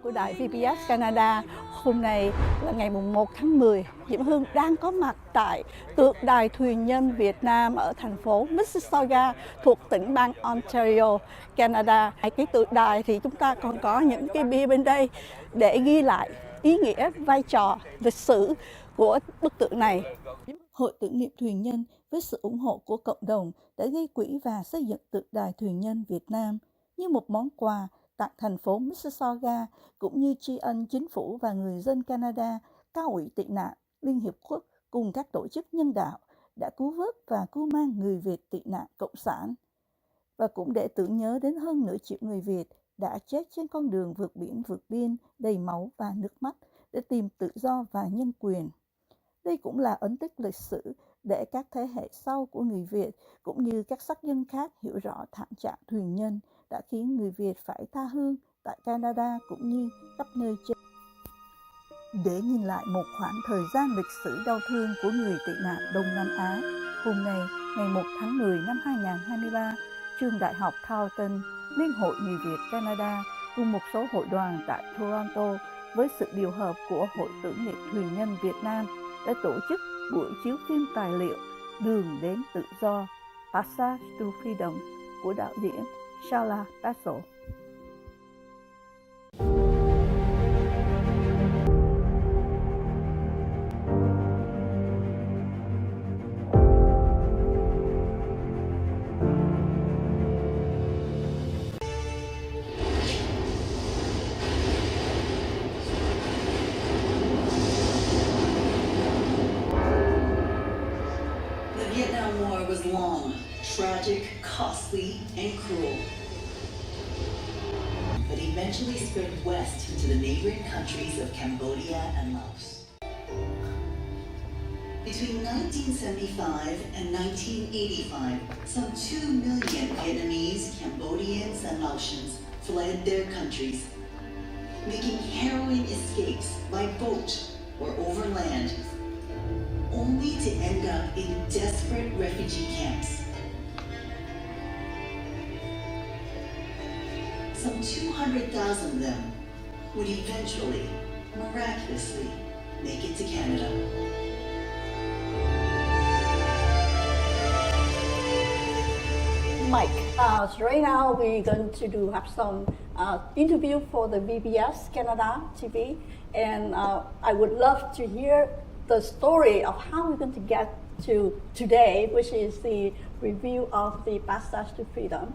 của đài VBS Canada. Hôm nay là ngày mùng 1 tháng 10. Diễm Hương đang có mặt tại tượng đài thuyền nhân Việt Nam ở thành phố Mississauga thuộc tỉnh bang Ontario, Canada. Cái tượng đài thì chúng ta còn có những cái bia bên đây để ghi lại ý nghĩa, vai trò, lịch sử của bức tượng này. Hội tưởng niệm thuyền nhân với sự ủng hộ của cộng đồng đã gây quỹ và xây dựng tượng đài thuyền nhân Việt Nam như một món quà tặng thành phố Mississauga, cũng như tri ân chính phủ và người dân Canada, Cao ủy tị nạn, Liên Hiệp Quốc cùng các tổ chức nhân đạo đã cứu vớt và cứu mang người Việt tị nạn Cộng sản. Và cũng để tưởng nhớ đến hơn nửa triệu người Việt đã chết trên con đường vượt biển vượt biên đầy máu và nước mắt để tìm tự do và nhân quyền. Đây cũng là ấn tích lịch sử để các thế hệ sau của người Việt cũng như các sắc dân khác hiểu rõ thảm trạng thuyền nhân đã khiến người Việt phải tha hương tại Canada cũng như khắp nơi trên. Để nhìn lại một khoảng thời gian lịch sử đau thương của người tị nạn Đông Nam Á, hôm nay, ngày 1 tháng 10 năm 2023, Trường Đại học THUYயின், Liên hội Người Việt Canada cùng một số hội đoàn tại Toronto với sự điều hợp của Hội tưởng niệm thuyền nhân Việt Nam đã tổ chức buổi chiếu phim tài liệu Đường đến tự do, Passage to Freedom của đạo diễn Shala Basso. The Vietnam War was long, tragic, costly, and cruel, but eventually spread west into the neighboring countries of Cambodia and Laos. Between 1975 and 1985, some 2 million Vietnamese, Cambodians, and Laotians fled their countries, making harrowing escapes by boat or overland, only to end up in desperate refugee camps. Some 200,000 of them would eventually, miraculously, make it to Canada. Mike, so right now we're going to have some interview for the VBS Canada TV, and I would love to hear the story of how we're going to get to today, which is the review of the Passage to Freedom.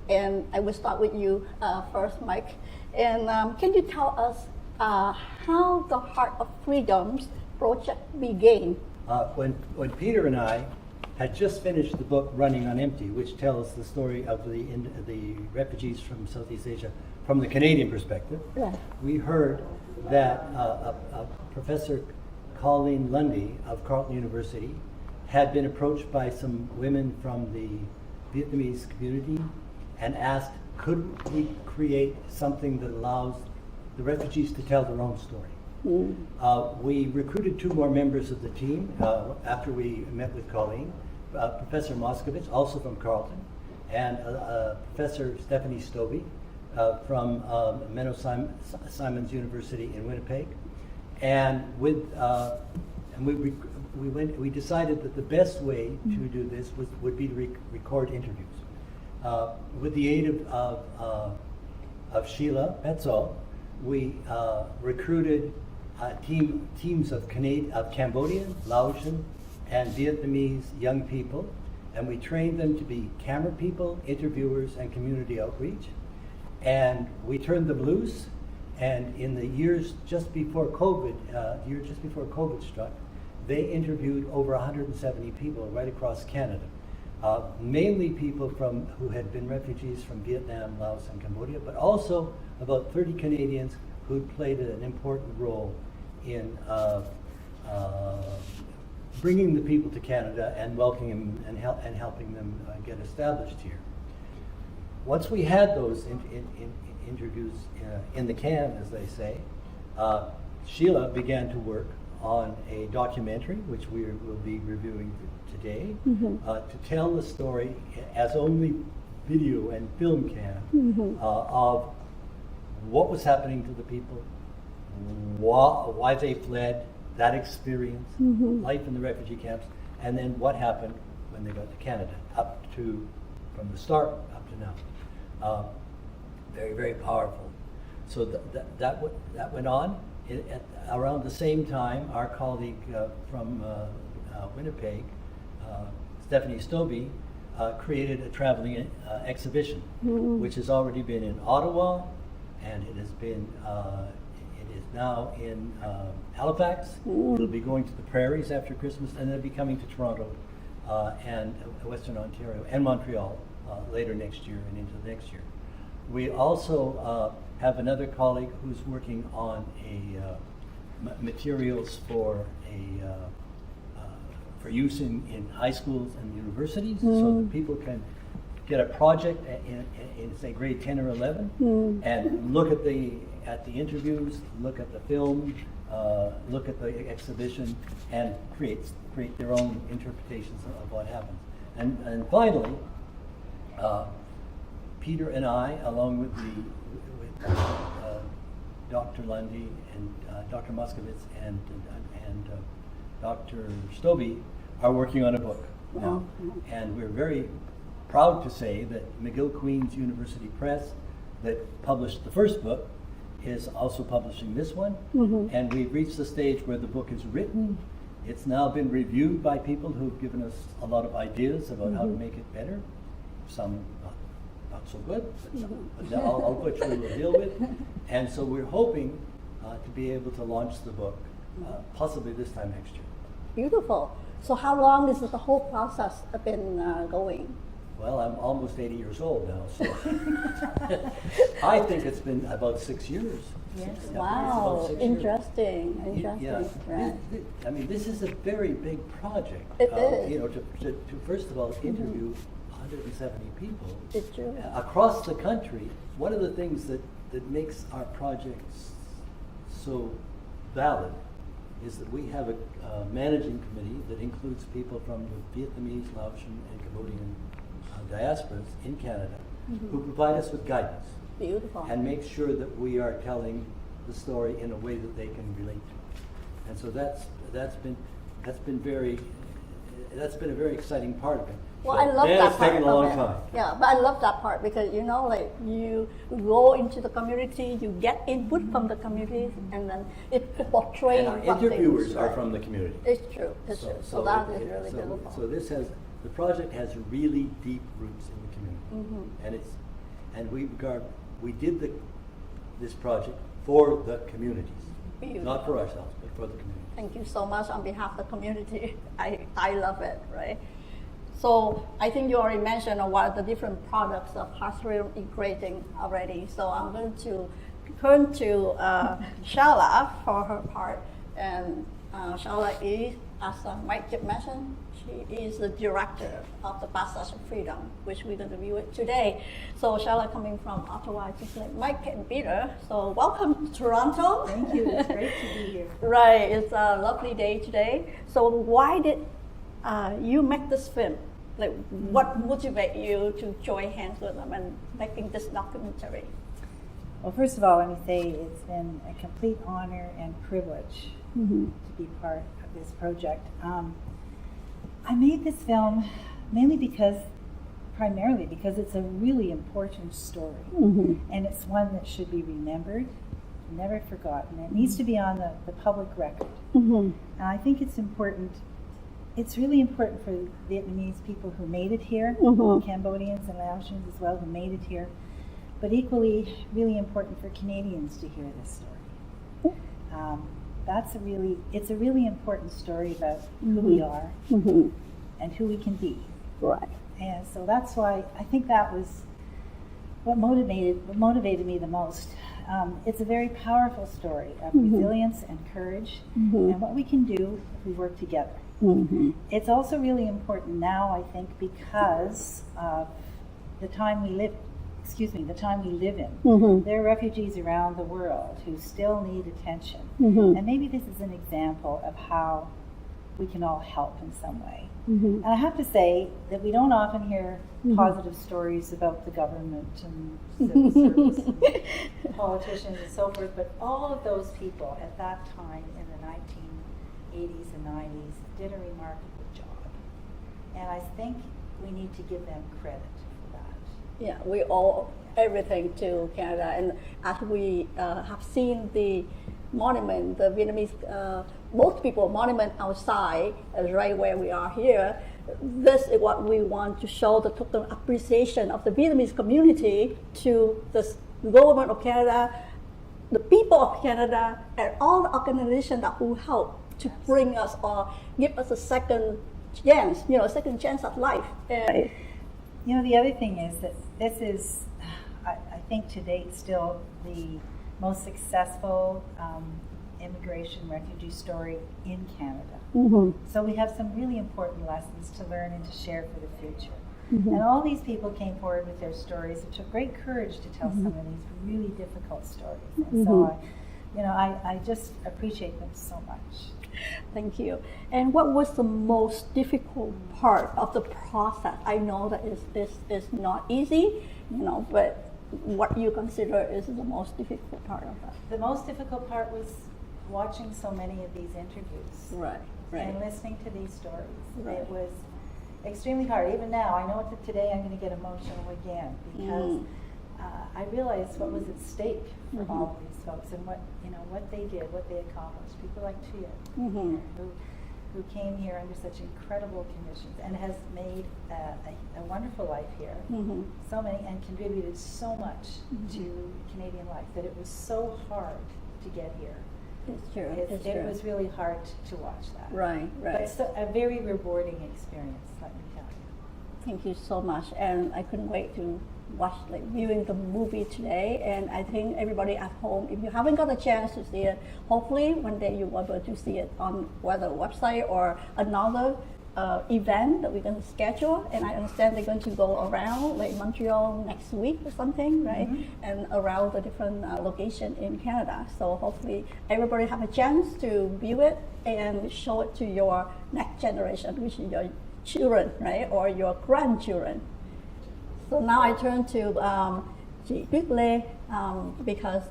And I will start with you first, Mike. And can you tell us how the Heart of Freedoms project began? When Peter and I had just finished the book Running on Empty, which tells the story of the refugees from Southeast Asia from the Canadian perspective, we heard that Professor Colleen Lundy of Carleton University had been approached by some women from the Vietnamese community and asked, could we create something that allows the refugees to tell their own story? We recruited 2 more members of the team after we met with Colleen, Professor Moskovitz, also from Carleton, and Professor Stephanie Stovey from Menno Simons University in Winnipeg. And we decided that the best way to do this would be to record interviews. With the aid of Sheila Petzol, we recruited teams of Cambodian, Laotian, and Vietnamese young people, and we trained them to be camera people, interviewers, and community outreach. And we turned them loose. And in the years just before COVID, struck, they interviewed over 170 people right across Canada, mainly people who had been refugees from Vietnam, Laos, and Cambodia, but also about 30 Canadians who played an important role in bringing the people to Canada and welcoming them and helping them get established here. Once we had those interviews in the can, as they say, Sheila began to work on a documentary, which we will be reviewing today, to tell the story as only video and film can of what was happening to the people, why they fled, that experience, life in the refugee camps, and then what happened when they got to Canada, from the start up to now. Very, very powerful. So that went on. Around the same time, our colleague from Winnipeg, Stephanie Stobie, created a traveling exhibition, which has already been in Ottawa, and it is now in Halifax. It'll be going to the prairies after Christmas, and it'll be coming to Toronto and Western Ontario and Montreal later next year and into next year. We also have another colleague who's working on materials for use in high schools and universities, so that people can get a project in say grade 10 or 11 and look at the interviews, look at the film, look at the exhibition, and create their own interpretations of what happens. And finally, Peter and I, along with Dr. Lundy and Dr. Moskowitz and Dr. Stobie, are working on a book now. And we're very proud to say that McGill Queen's University Press, that published the first book, is also publishing this one. And we've reached the stage where the book is written. It's now been reviewed by people who've given us a lot of ideas about how to make it better. Some not so good, but all which we will deal with. And so we're hoping to be able to launch the book possibly this time next year. Beautiful. So how long has the whole process been going? Well, I'm almost 80 years old now, so I think it's been about 6 years. Yes. Yeah, Wow, it's about 6 years. interesting. Yeah. Right. I mean, this is a very big project. It is. You know, to first of all interview 170 people It's true. across the country. One of the things that makes our projects so valid is that we have a managing committee that includes people from the Vietnamese, Laotian, and Cambodian diasporas in Canada, who provide us with guidance Beautiful. and make sure that we are telling the story in a way that they can relate to. And so that's been a very exciting part of it. Well, But I love man, that it's part. taken a long of it. time. Yeah, but I love that part because like you go into the community, you get input from the community, and then it portrays. And our what things, interviewers are right? from the community. It's true. It's true. So that is really beautiful. So the project has really deep roots in the community, and we did this project for the communities, Beautiful. not for ourselves, but for the community. Thank you so much on behalf of the community. I love it, right? So I think you already mentioned what the different products of classroom integrating already. So I'm going to turn to Shala for her part. And Shala is, as Mike just mentioned, she is the director of the Passage of Freedom, which we're going to view it today. So Shala coming from Ottawa, just like Mike and Peter. So welcome to Toronto. Thank you. It's great to be here. Right, it's a lovely day today. So why did you make this film? Like, what motivated you to join hands with them and making this documentary? Well, first of all, let me say it's been a complete honor and privilege to be part of this project. I made this film primarily because it's a really important story, and it's one that should be remembered, never forgotten. It needs to be on the public record. And I think it's important. It's really important for Vietnamese people who made it here, Cambodians and Laotians as well who made it here, but equally really important for Canadians to hear this story. It's a really important story about who we are and who we can be. Right. And so that's why I think that was what motivated me the most. It's a very powerful story of resilience and courage and what we can do if we work together. It's also really important now, I think, because of the time we live in. There are refugees around the world who still need attention. And maybe this is an example of how we can all help in some way. Mhm. And I have to say that we don't often hear Mhm. positive stories about the government and civil service and politicians and so forth, but all of those people at that time in the 1980s and 90s did a remarkable job. And I think we need to give them credit for that. Yeah, we owe everything to Canada, and as we have seen the monument, the Vietnamese, most people monument outside, right where we are here. This is what we want to show the total appreciation of the Vietnamese community to the government of Canada, the people of Canada, and all the organizations that who help to bring us or give us a second chance, second chance at life. And The other thing is that this is, I think to date, still the most successful immigration refugee story in Canada. Mhm. So we have some really important lessons to learn and to share for the future. Mhm. And all these people came forward with their stories. It took great courage to tell some of these really difficult stories. And so I just appreciate them so much. Thank you. And what was the most difficult part of the process? I know that it's not easy, but what you consider is the most difficult part of that? The most difficult part was watching so many of these interviews. Right. And listening to these stories. Right. It was extremely hard. Even now, I know that today I'm going to get emotional again because I realized what was at stake for all of these folks and what they did, what they accomplished. People like THUYtylN, who came here under such incredible conditions and has made a wonderful life here. So many, and contributed so much to Canadian life that it was so hard to get here. It's true. It was really hard to watch that. Right. But so, a very rewarding experience, let me tell you. Thank you so much, and I couldn't wait to watch, viewing the movie today. And I think everybody at home, if you haven't got a chance to see it, hopefully one day you'll be able to see it on whether a website or another event that we're going to schedule. And I understand they're going to go around Montreal next week or something, right? And around the different location in Canada. So hopefully everybody have a chance to view it and show it to your next generation, which is your children, right, or your grandchildren. So now I turn to QUcuộc because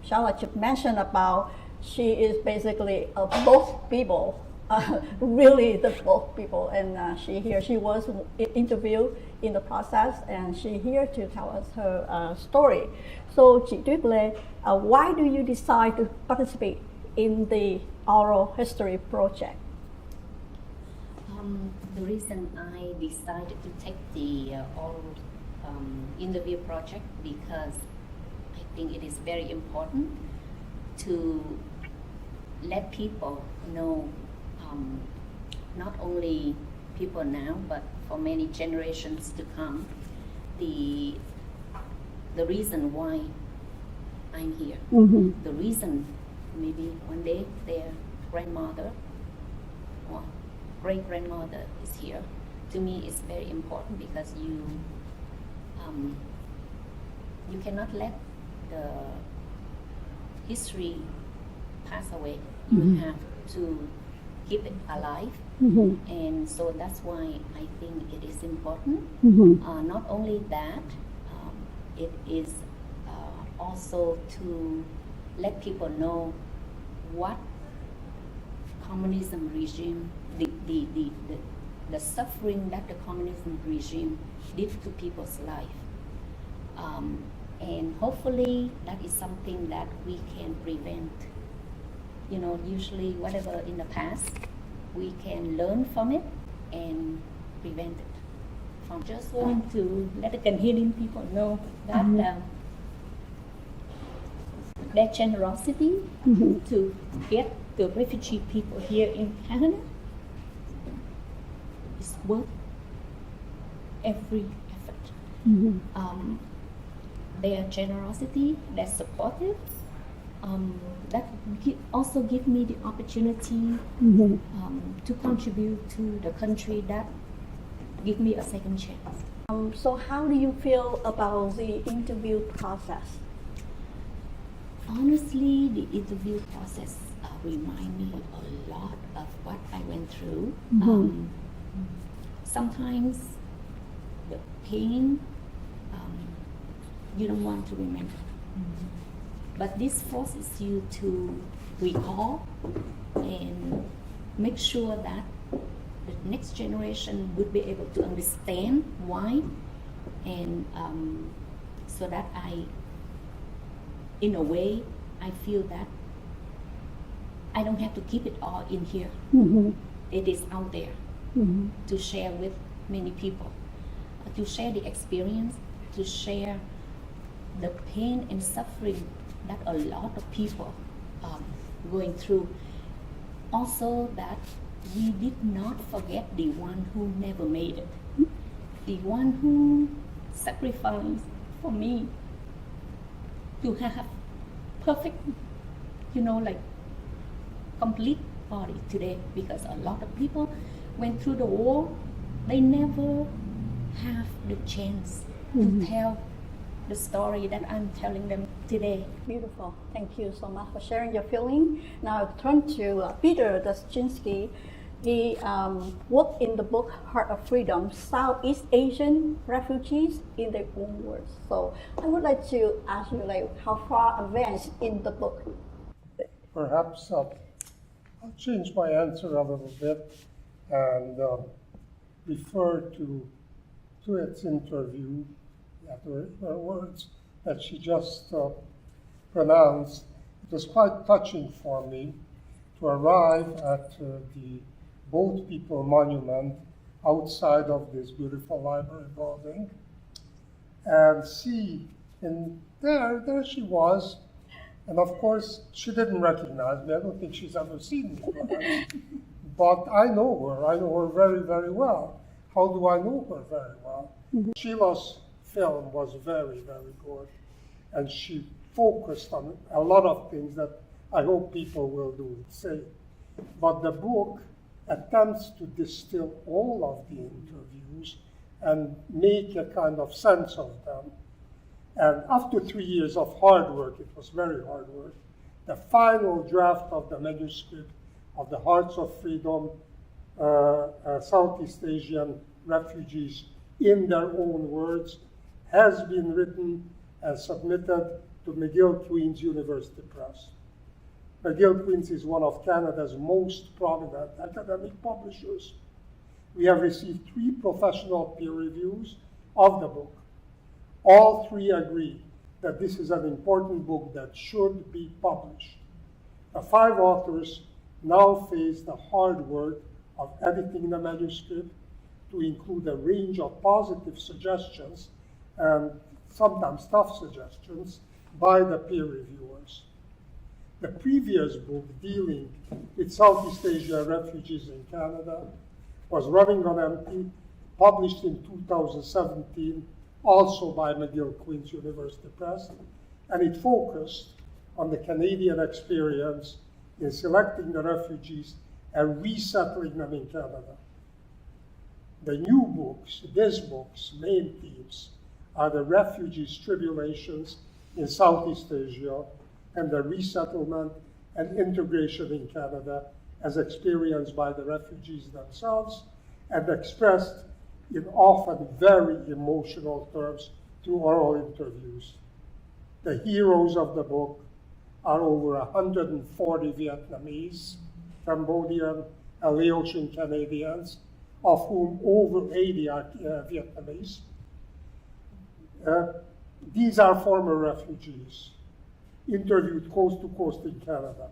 Charlotte just mentioned about she is basically both people, really the both people, and she was interviewed in the process, and she here to tell us her story. So QUcuộc, why do you decide to participate in the oral history project? The reason I decided to take the oral interview project because I think it is very important to let people know, not only people now, but for many generations to come, the reason why I'm here. The reason maybe one day their grandmother or great-grandmother is here. To me, it's very important because you cannot let the history pass away. You have to keep it alive. And so that's why I think it is important. Not only that, it is also to let people know what communism regime, the suffering that the communism regime did to people's life. And hopefully that is something that we can prevent. Usually whatever in the past, we can learn from it and prevent it. Just want to let the Canadian people know that their generosity to get the refugee people here in Canada is worth every effort. Their generosity, their supportive, that also give me the opportunity to contribute to the country that give me a second chance. So how do you feel about the interview process? Honestly, the interview process remind me a lot of what I went through. Sometimes the pain you don't want to remember, but this forces you to recall and make sure that the next generation would be able to understand why, and so that in a way, I feel that I don't have to keep it all in here. It is out there to share with many people, to share the experience, to share the pain and suffering that a lot of people going through. Also that we did not forget the one who never made it, the one who sacrificed for me to have perfect, like complete body today, because a lot of people went through the war, they never have the chance to tell the story that I'm telling them today. Beautiful. Thank you so much for sharing your feeling. Now I turn to Peter Daszynski. He worked in the book Heart of Freedom, Southeast Asian Refugees in Their Own Words. So I would like to ask you, how far advanced in the book? Perhaps I'll change my answer a little bit and refer to THUY's interview, her words that she just pronounced. It was quite touching for me to arrive at the Boat People Monument outside of this beautiful library building and see, and there she was. And of course, she didn't recognize me. I don't think she's ever seen me, but I know her. I know her very, very well. How do I know her very well? Sheila's film was very, very good, and she focused on a lot of things that I hope people will do the same. But the book attempts to distill all of the interviews and make a kind of sense of them. And after 3 years of hard work, it was very hard work, the final draft of the manuscript of the Hearts of Freedom, Southeast Asian Refugees in Their Own Words, has been written and submitted to McGill Queen's University Press. McGill Queen's is one of Canada's most prominent academic publishers. We have received 3 professional peer reviews of the book. All 3 agree that this is an important book that should be published. The 5 authors now face the hard work of editing the manuscript to include a range of positive suggestions and sometimes tough suggestions by the peer reviewers. The previous book dealing with Southeast Asia refugees in Canada was running on empty, published in 2017, also by McGill Queen's University Press, and it focused on the Canadian experience in selecting the refugees and resettling them in Canada. The new books, this book's main themes are the refugees' tribulations in Southeast Asia and the resettlement and integration in Canada as experienced by the refugees themselves and expressed in often very emotional terms through oral interviews. The heroes of the book are over 140 Vietnamese, Cambodian, and Laotian Canadians, of whom over 80 are Vietnamese. These are former refugees, interviewed coast to coast in Canada.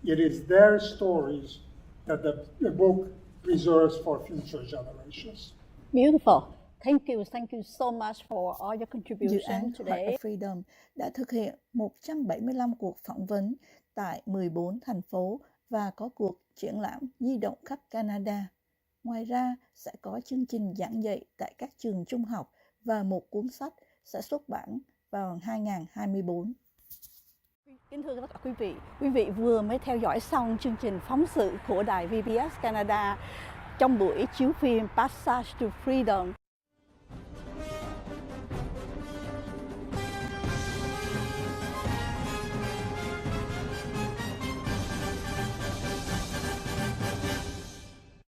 It is their stories that the book preserves for future generations. Beautiful. Thank you so much for all your Dự contributions án Heart today. of Freedom đã thực hiện 175 cuộc phỏng vấn tại 14 thành phố và có cuộc triển lãm di động khắp Canada. Ngoài ra, sẽ có chương trình giảng dạy tại các trường trung học và một cuốn sách sẽ xuất bản vào 2024. Kính thưa tất cả quý vị vừa mới theo dõi xong chương trình phóng sự của đài VBS Canada trong buổi chiếu phim Passage to Freedom.